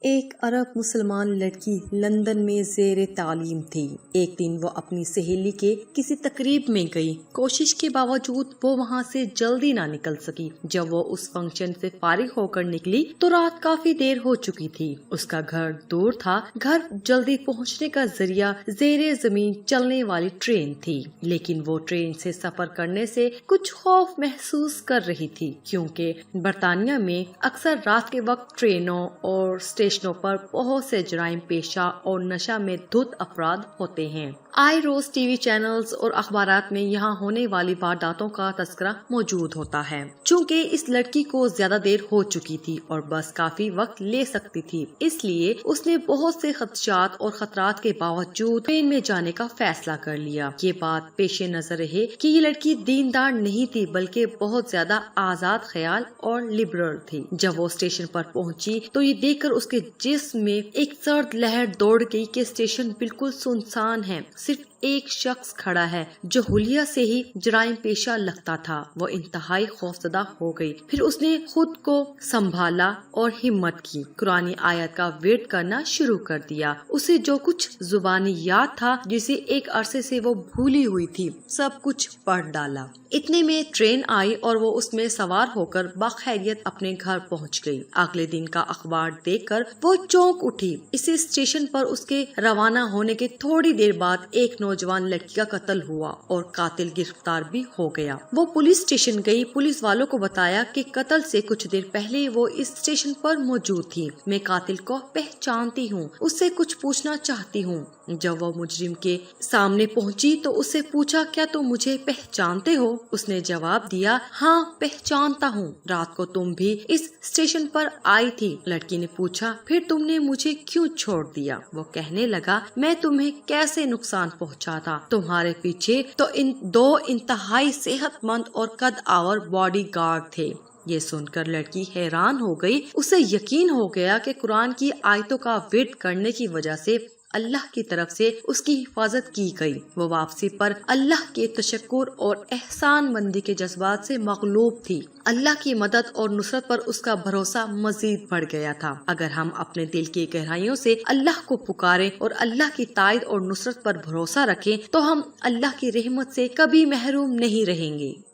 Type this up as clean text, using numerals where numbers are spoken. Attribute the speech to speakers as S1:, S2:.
S1: ایک عرب مسلمان لڑکی لندن میں زیر تعلیم تھی۔ ایک دن وہ اپنی سہیلی کے کسی تقریب میں گئی۔ کوشش کے باوجود وہ وہاں سے جلدی نہ نکل سکی۔ جب وہ اس فنکشن سے فارغ ہو کر نکلی تو رات کافی دیر ہو چکی تھی۔ اس کا گھر دور تھا۔ گھر جلدی پہنچنے کا ذریعہ زیر زمین چلنے والی ٹرین تھی، لیکن وہ ٹرین سے سفر کرنے سے کچھ خوف محسوس کر رہی تھی، کیونکہ برطانیہ میں اکثر رات کے وقت ٹرینوں اور اسٹیشنوں پر بہت سے جرائم پیشہ اور نشہ میں دھت افراد ہوتے ہیں۔ آئے روز ٹی وی چینلز اور اخبارات میں یہاں ہونے والی وارداتوں کا تذکرہ موجود ہوتا ہے۔ چونکہ اس لڑکی کو زیادہ دیر ہو چکی تھی اور بس کافی وقت لے سکتی تھی، اس لیے اس نے بہت سے خدشات اور خطرات کے باوجود ٹرین میں جانے کا فیصلہ کر لیا۔ یہ بات پیش نظر رہے کہ یہ لڑکی دیندار نہیں تھی، بلکہ بہت زیادہ آزاد خیال اور لبرل تھی۔ جب وہ اسٹیشن پر پہنچی تو یہ دیکھ کر اس کے جسم میں ایک سرد لہر دوڑ گئی کہ اسٹیشن بالکل سنسان ہے، صرف ایک شخص کھڑا ہے جو حلیہ سے ہی جرائم پیشہ لگتا تھا۔ وہ انتہائی خوفزدہ ہو گئی۔ پھر اس نے خود کو سنبھالا اور ہمت کی، قرآن آیت کا ورد کرنا شروع کر دیا۔ اسے جو کچھ زبانی یاد تھا، جسے ایک عرصے سے وہ بھولی ہوئی تھی، سب کچھ پڑھ ڈالا۔ اتنے میں ٹرین آئی اور وہ اس میں سوار ہو کر بخیریت اپنے گھر پہنچ گئی۔ اگلے دن کا اخبار دیکھ کر وہ چونک اٹھی۔ اسی اسٹیشن پر اس کے روانہ ہونے کے تھوڑی دیر بعد ایک نوجوان لڑکی کا قتل ہوا اور قاتل گرفتار بھی ہو گیا۔ وہ پولیس اسٹیشن گئی۔ پولیس والوں کو بتایا کہ قتل سے کچھ دیر پہلے وہ اس اسٹیشن پر موجود تھی۔ میں قاتل کو پہچانتی ہوں، اس سے کچھ پوچھنا چاہتی ہوں۔ جب وہ مجرم کے سامنے پہنچی تو اس سے پوچھا، کیا تم مجھے پہچانتے ہو؟ اس نے جواب دیا، ہاں پہچانتا ہوں، رات کو تم بھی اس اسٹیشن پر آئی تھی۔ لڑکی نے پوچھا، پھر تم نے مجھے کیوں چھوڑ دیا؟ وہ کہنے لگا، میں تمہیں کیسے نقصان پہنچا تھا؟ تمہارے پیچھے تو دو انتہائی صحت مند اور قد آور باڈی گارڈ تھے۔ یہ سن کر لڑکی حیران ہو گئی۔ اسے یقین ہو گیا کہ قرآن کی آیتوں کا ورد کرنے کی وجہ سے اللہ کی طرف سے اس کی حفاظت کی گئی۔ وہ واپسی پر اللہ کے تشکر اور احسان مندی کے جذبات سے مغلوب تھی۔ اللہ کی مدد اور نصرت پر اس کا بھروسہ مزید بڑھ گیا تھا۔ اگر ہم اپنے دل کی گہرائیوں سے اللہ کو پکاریں اور اللہ کی تائید اور نصرت پر بھروسہ رکھیں تو ہم اللہ کی رحمت سے کبھی محروم نہیں رہیں گے۔